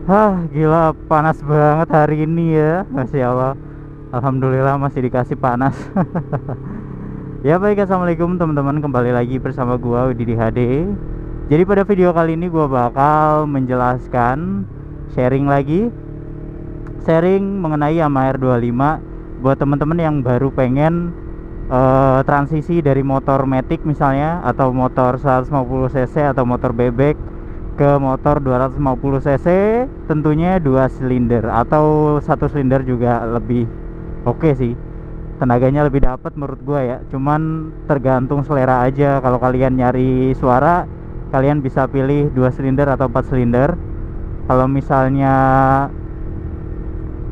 Gila panas banget hari ini ya. Masya Allah. Alhamdulillah masih dikasih panas. Ya baik, assalamualaikum teman-teman. Kembali lagi bersama gua Wididi HD. Jadi pada video kali ini gua bakal menjelaskan, sharing mengenai Yamaha R25 buat teman-teman yang baru pengen transisi dari motor matic misalnya, atau motor 150 cc atau motor bebek ke motor 250 cc. Tentunya 2 silinder atau 1 silinder juga lebih oke sih, tenaganya lebih dapat menurut gua ya. Cuman tergantung selera aja. Kalau kalian nyari suara, kalian bisa pilih 2 silinder atau 4 silinder. Kalau misalnya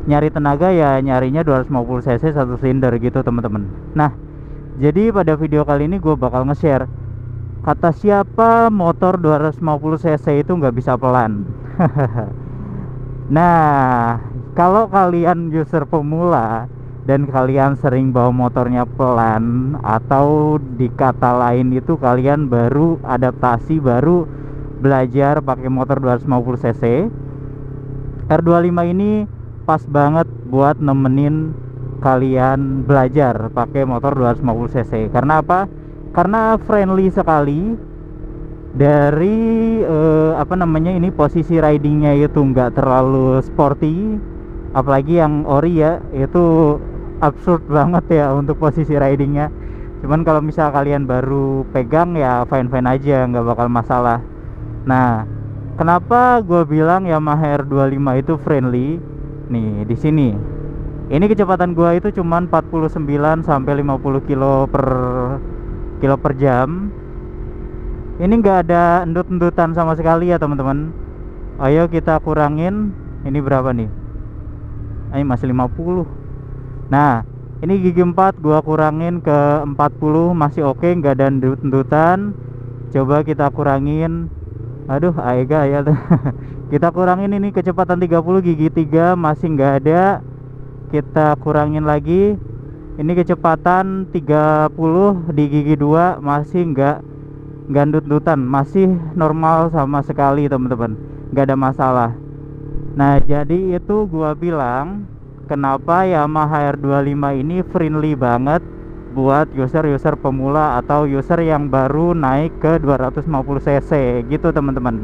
nyari tenaga ya nyarinya 250 cc 1 silinder gitu teman-teman. Nah, jadi pada video kali ini gue bakal nge-share, kata siapa motor 250 cc itu nggak bisa pelan. Nah, kalau kalian user pemula dan kalian sering bawa motornya pelan, atau di kata lain itu kalian baru adaptasi, baru belajar pakai motor 250 cc, R25 ini pas banget buat nemenin kalian belajar pakai motor 250 cc. Karena apa? Karena friendly sekali. Dari ini posisi ridingnya itu nggak terlalu sporty, apalagi yang ori ya, itu absurd banget ya untuk posisi ridingnya. Cuman kalau misal kalian baru pegang ya fine fine aja, nggak bakal masalah. Nah, kenapa gue bilang Yamaha R25 itu friendly? Nih di sini, ini kecepatan gua itu cuman 49 sampai 50 kilo per jam. Ini nggak ada endut-endutan sama sekali ya teman-teman. Ayo kita kurangin. Ini berapa nih? Ini masih 50. Nah, ini gigi 4 gua kurangin ke 40, masih oke, nggak ada endut-endutan. Coba kita kurangin. Aduh, aega ya. Kita kurangin ini kecepatan 30, gigi 3 masih nggak ada. Kita kurangin lagi. Ini kecepatan 30 di gigi 2 masih nggak gandut-dutan, masih normal sama sekali teman-teman, nggak ada masalah. Nah, jadi itu gua bilang kenapa Yamaha R25 ini friendly banget buat user-user pemula atau user yang baru naik ke 250 cc gitu teman-teman.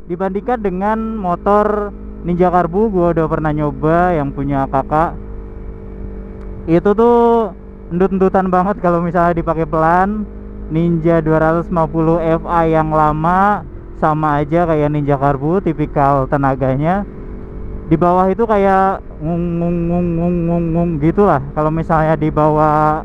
Dibandingkan dengan motor Ninja Karbu, gua udah pernah nyoba yang punya kakak. Itu tuh endut-endutan banget kalau misalnya dipakai pelan. Ninja 250 Fi yang lama sama aja kayak Ninja Karbu, tipikal tenaganya di bawah itu kayak ngung gitulah. Kalau misalnya dibawa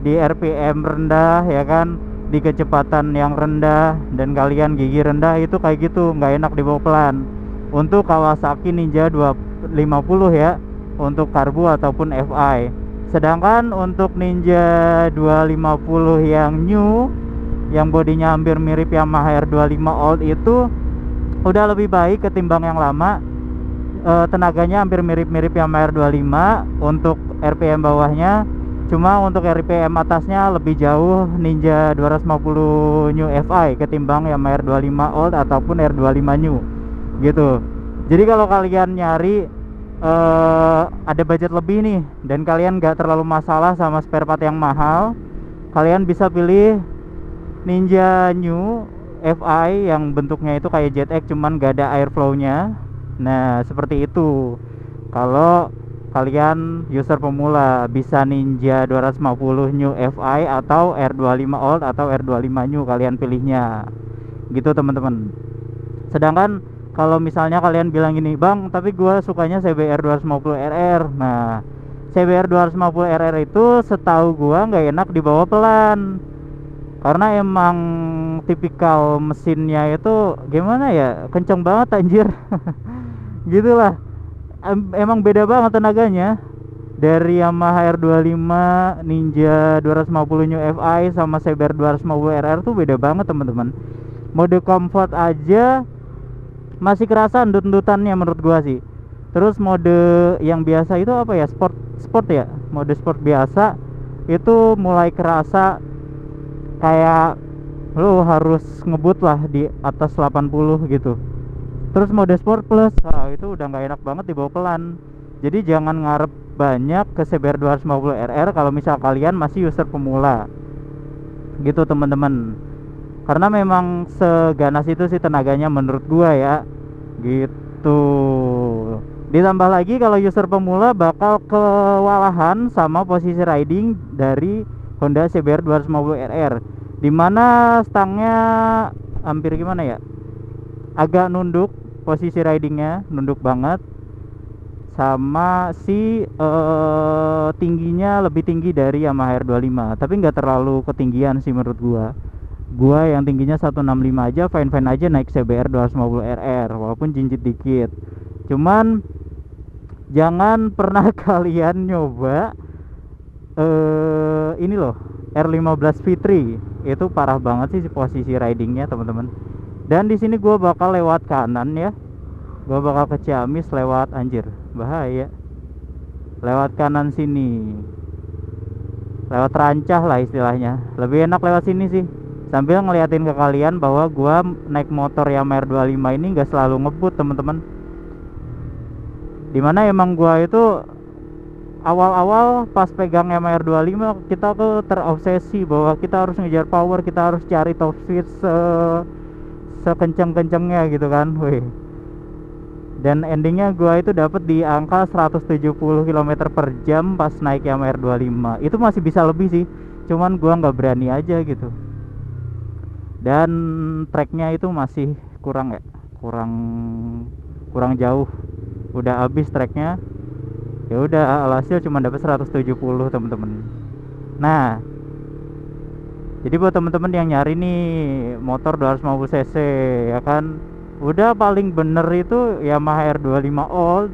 di RPM rendah ya kan, di kecepatan yang rendah dan kalian gigi rendah, itu kayak gitu, nggak enak dibawa pelan. Untuk Kawasaki Ninja 250 ya, untuk Karbu ataupun Fi. Sedangkan untuk Ninja 250 yang new, yang bodinya hampir mirip Yamaha R25 old, itu udah lebih baik ketimbang yang lama. Tenaganya hampir mirip-mirip Yamaha R25 untuk RPM bawahnya. Cuma untuk RPM atasnya lebih jauh Ninja 250 new Fi ketimbang Yamaha R25 old ataupun R25 new gitu. Jadi kalau kalian nyari ada budget lebih nih dan kalian gak terlalu masalah sama spare part yang mahal, kalian bisa pilih Ninja New Fi yang bentuknya itu kayak JetX cuman gak ada airflow nya. Nah seperti itu. Kalau kalian user pemula bisa Ninja 250 New Fi atau R25 old atau R25 New, kalian pilihnya gitu teman-teman. Sedangkan kalau misalnya kalian bilang gini, bang tapi gua sukanya CBR 250 RR. Nah, CBR 250 RR itu setahu gua nggak enak dibawa pelan, karena emang tipikal mesinnya itu gimana ya, kenceng banget anjir. Gitulah, emang beda banget tenaganya dari Yamaha R25 Ninja 250 New Fi sama CBR 250 RR tuh beda banget teman-teman. Mode comfort aja masih kerasa endut-endutannya menurut gua sih. Terus mode yang biasa itu apa ya, sport ya, mode sport biasa itu mulai kerasa kayak lo harus ngebut lah di atas 80 gitu. Terus mode Sport Plus, itu udah nggak enak banget dibawa pelan. Jadi jangan ngarep banyak ke CBR 250RR kalau misal kalian masih user pemula gitu teman-teman. Karena memang seganas itu sih tenaganya menurut gua ya, gitu. Ditambah lagi kalau user pemula bakal kewalahan sama posisi riding dari Honda CBR 250RR, dimana stangnya hampir gimana ya, agak nunduk, posisi ridingnya nunduk banget, sama si tingginya lebih tinggi dari Yamaha R25, tapi nggak terlalu ketinggian sih menurut gua yang tingginya 165 aja fine aja naik CBR 250RR walaupun jinjit dikit. Cuman jangan pernah kalian nyoba ini loh, R15 V3. Itu parah banget sih posisi ridingnya teman-teman. Dan di sini gua bakal lewat kanan ya, gua bakal ke Ciamis lewat, anjir bahaya, lewat kanan sini, lewat Rancah lah istilahnya. Lebih enak lewat sini sih, sambil ngeliatin ke kalian bahwa gua naik motor Yamaha R25 ini nggak selalu ngebut teman-teman. Dimana emang gua itu awal-awal pas pegang Yamaha R25 kita tuh terobsesi bahwa kita harus ngejar power, kita harus cari top speed sekencang-kencangnya gitu kan, weh. Dan endingnya gua itu dapat di angka 170 km per jam pas naik Yamaha R25. Itu masih bisa lebih sih, cuman gua nggak berani aja gitu. Dan tracknya itu masih kurang ya, kurang jauh, udah habis tracknya. Ya udah, alhasil cuma dapat 170 teman-teman. Nah, jadi buat teman-teman yang nyari nih motor 250 cc ya kan, udah paling bener itu Yamaha R25 Old,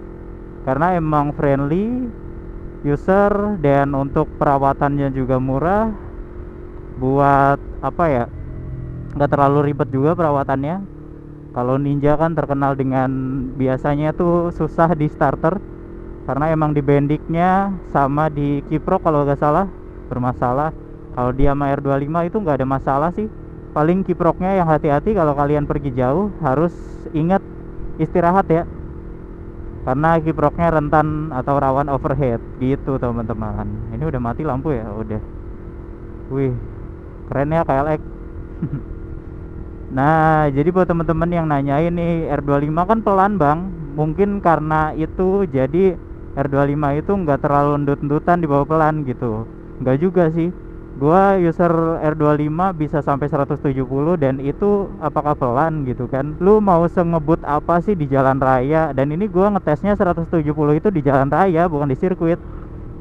karena emang friendly user dan untuk perawatannya juga murah. Buat apa ya, nggak terlalu ribet juga perawatannya. Kalau Ninja kan terkenal dengan biasanya tuh susah di starter, karena emang di bendiknya sama di kiprok kalau nggak salah bermasalah. Kalau di Yamaha R25 itu nggak ada masalah sih, paling kiproknya yang hati-hati kalau kalian pergi jauh, harus ingat istirahat ya, karena kiproknya rentan atau rawan overheat gitu teman-teman. Ini udah mati lampu ya, udah. Wih, keren ya KLX. Nah, jadi buat teman-teman yang nanyain nih, R25 kan pelan bang, mungkin karena itu jadi R25 itu nggak terlalu ndut-ndutan di bawah pelan gitu. Nggak juga sih, gua user R25 bisa sampai 170, dan itu apakah pelan gitu kan? Lu mau sengebut apa sih di jalan raya? Dan ini gua ngetesnya 170 itu di jalan raya, bukan di sirkuit.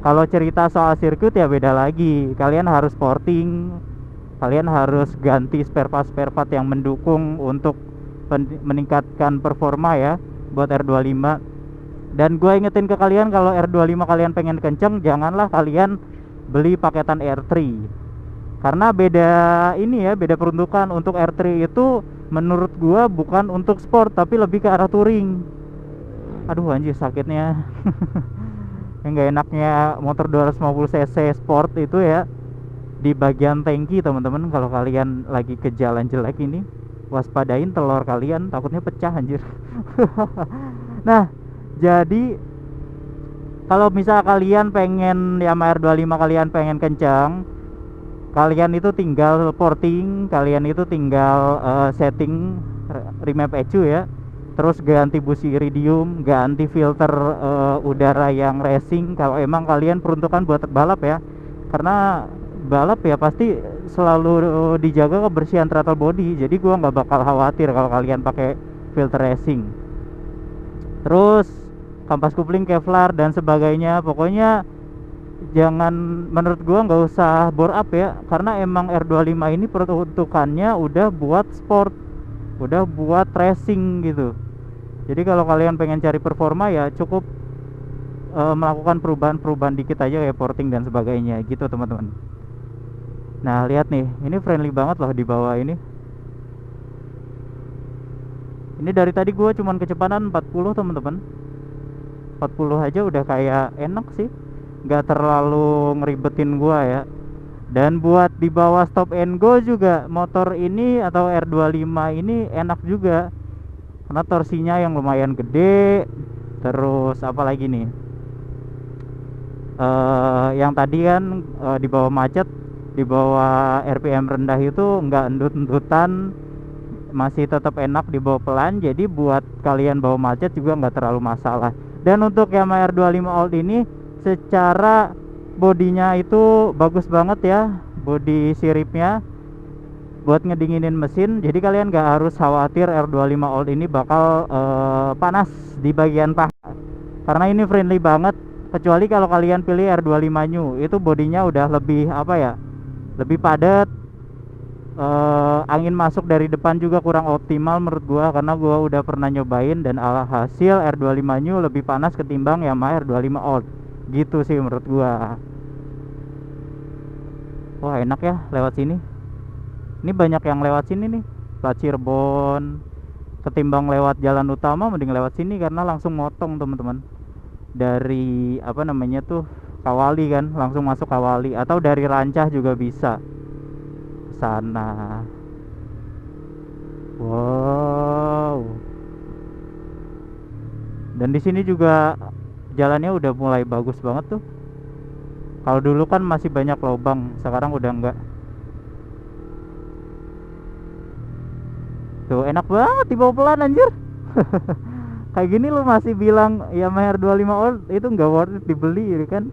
Kalau cerita soal sirkuit ya beda lagi, kalian harus porting, kalian harus ganti spare part yang mendukung untuk meningkatkan performa ya buat R25. Dan gue ingetin ke kalian, kalau R25 kalian pengen kenceng, janganlah kalian beli paketan R3, karena beda ini ya, beda peruntukan. Untuk R3 itu menurut gue bukan untuk sport, tapi lebih ke arah touring. Aduh anjir sakitnya. Yang gak enaknya motor 250 cc sport itu ya, di bagian tangki teman-teman. Kalau kalian lagi ke jalan jelek ini, waspadain telur kalian, takutnya pecah anjir. Nah, jadi kalau misal kalian pengen Yamaha R25 kalian pengen kencang, kalian itu tinggal porting, kalian itu tinggal setting remap ECU ya, terus ganti busi iridium, ganti filter udara yang racing kalau emang kalian peruntukan buat balap ya. Karena balap ya pasti selalu dijaga kebersihan throttle body, jadi gua nggak bakal khawatir kalau kalian pakai filter racing. Terus kampas kupling Kevlar dan sebagainya, pokoknya jangan, menurut gua nggak usah bore up ya, karena emang R25 ini peruntukannya udah buat sport, udah buat racing gitu. Jadi kalau kalian pengen cari performa ya cukup melakukan perubahan dikit aja kayak porting dan sebagainya gitu teman-teman. Nah lihat nih, ini friendly banget loh di bawah ini. Ini dari tadi gue cuman kecepatan 40 teman-teman, 40 aja udah kayak enak sih, nggak terlalu ngeribetin gue ya. Dan buat di bawah stop and go juga motor ini atau R25 ini enak juga, karena torsinya yang lumayan gede. Terus apa lagi nih, yang tadi kan di bawah macet, di bawah RPM rendah itu nggak endut-endutan, masih tetap enak dibawa pelan. Jadi buat kalian bawa macet juga nggak terlalu masalah. Dan untuk Yamaha R25 Old ini secara bodinya itu bagus banget ya, body siripnya buat ngedinginin mesin. Jadi kalian nggak harus khawatir R25 Old ini bakal panas di bagian paha, karena ini friendly banget. Kecuali kalau kalian pilih R25 New, itu bodinya udah lebih apa ya, lebih padat. Angin masuk dari depan juga kurang optimal menurut gua, karena gua udah pernah nyobain dan alhasil R25 New lebih panas ketimbang Yamaha R25 Old gitu sih menurut gua. Wah enak ya lewat sini, ini banyak yang lewat sini nih, plat Cirebon. Ketimbang lewat jalan utama mending lewat sini karena langsung motong teman-teman, dari apa namanya tuh, Kawali kan, langsung masuk Kawali, atau dari Rancah juga bisa ke sana. Wow. Dan di sini juga jalannya udah mulai bagus banget tuh. Kalau dulu kan masih banyak lubang, sekarang udah enggak. Tuh enak banget dibawa pelan anjir. Kayak gini lu masih bilang Yamaha R25 Old itu nggak worth it dibeli kan,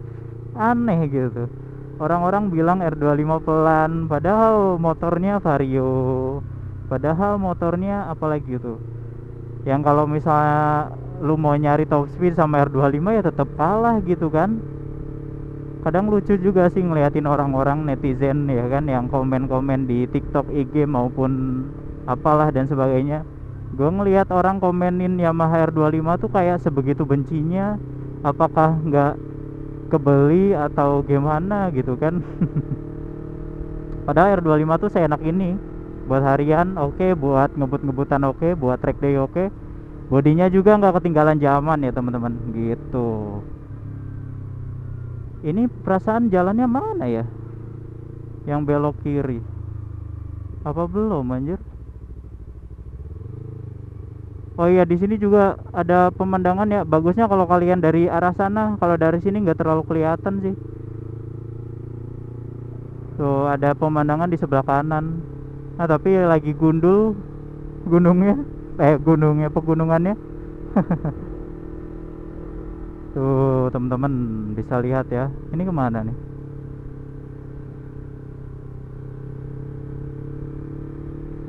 aneh gitu. Orang-orang bilang R25 pelan, padahal motornya Vario, padahal motornya apalagi gitu, yang kalau misalnya lu mau nyari top speed sama R25 ya tetap kalah gitu kan. Kadang lucu juga sih ngeliatin orang-orang netizen ya kan, yang komen-komen di TikTok, IG maupun apalah dan sebagainya. Gue ngelihat orang komenin Yamaha R25 tuh kayak sebegitu bencinya, apakah nggak kebeli atau gimana gitu kan. Padahal R25 tuh seenak ini, buat harian oke, buat ngebut-ngebutan oke, buat track day oke, bodinya juga nggak ketinggalan zaman ya teman-teman gitu. Ini perasaan jalannya mana ya, yang belok kiri apa belum anjir? Oh iya, di sini juga ada pemandangan ya. Bagusnya kalau kalian dari arah sana, kalau dari sini nggak terlalu kelihatan sih. Tuh ada pemandangan di sebelah kanan. Nah tapi lagi gundul gunungnya, gunungnya, pegunungannya. Tuh teman-teman bisa lihat ya. Ini kemana nih?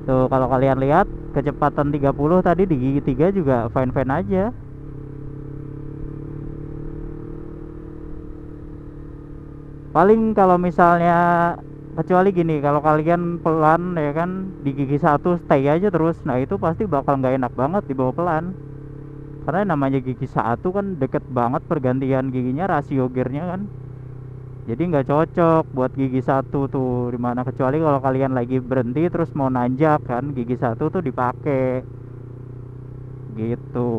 Tuh kalau kalian lihat kecepatan 30 tadi di gigi 3 juga fine-fine aja. Paling kalau misalnya, kecuali gini, kalau kalian pelan ya kan di gigi 1 stay aja terus, nah itu pasti bakal nggak enak banget dibawa pelan. Karena namanya gigi 1 kan deket banget pergantian giginya, rasio gearnya kan. Jadi nggak cocok buat gigi 1 tuh dimana, kecuali kalau kalian lagi berhenti terus mau nanjak kan, gigi 1 tuh dipakai gitu.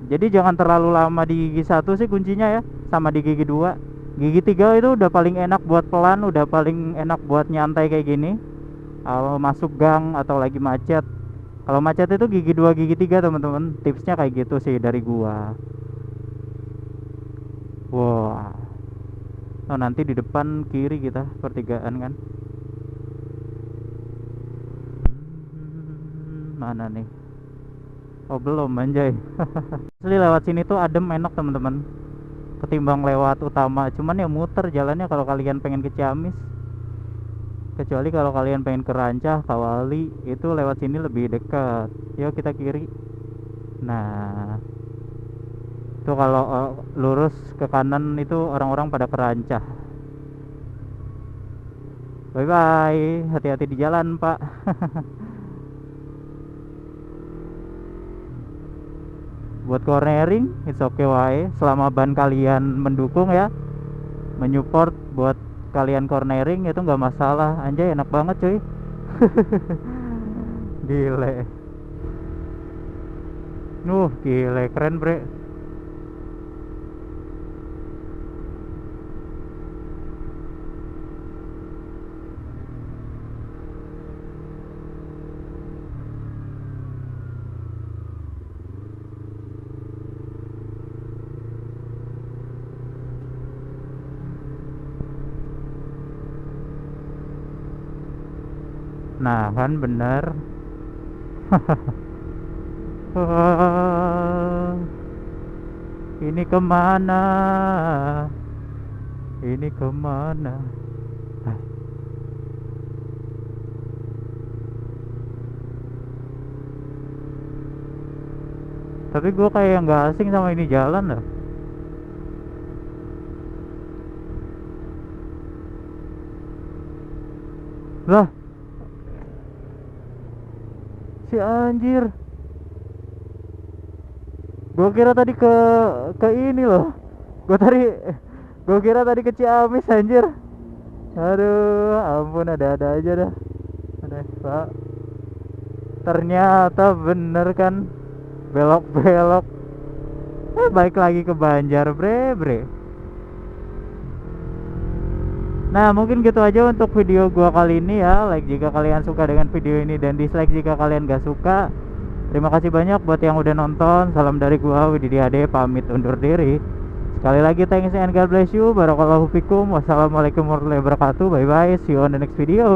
Jadi jangan terlalu lama di gigi 1 sih kuncinya ya, sama di gigi 2. Gigi 3 itu udah paling enak buat pelan, udah paling enak buat nyantai kayak gini, kalau masuk gang atau lagi macet. Kalau macet itu gigi 2 gigi 3 teman-teman, tipsnya kayak gitu sih dari gua. Wah, oh nanti di depan kiri kita pertigaan kan. Mana nih? Oh belum anjay. Asli lewat sini tuh adem, enak teman-teman, ketimbang lewat utama. Cuman ya muter jalannya kalau kalian pengen ke Ciamis. Kecuali kalau kalian pengen ke Rancah, Kawali, itu lewat sini lebih dekat. Yuk kita kiri. Nah itu kalau lurus ke kanan itu orang-orang pada ke Rancah. Bye bye, hati-hati di jalan pak. Buat cornering it's okay wae, selama ban kalian mendukung ya, menyupport buat kalian cornering itu nggak masalah. Anjay enak banget cuy. Gile. Gile keren bre. Nah kan bener. Wah, ini kemana? Ini kemana? Ah, tapi gue kayak nggak asing sama ini jalan loh. Lah, si anjir. Gue kira tadi ke ini loh. Gue tadi gue kira tadi ke Ciamis anjir. Aduh, ampun ada-ada aja dah. Ada Pak. Ternyata bener kan belok-belok. Balik lagi ke Banjar, bre. Nah, mungkin gitu aja untuk video gua kali ini ya. Like jika kalian suka dengan video ini dan dislike jika kalian gak suka. Terima kasih banyak buat yang udah nonton. Salam dari gua Wididi Ade, pamit undur diri. Sekali lagi thanks and God bless you. Barakallahu fikum. Wassalamualaikum warahmatullahi wabarakatuh. Bye bye. See you on the next video.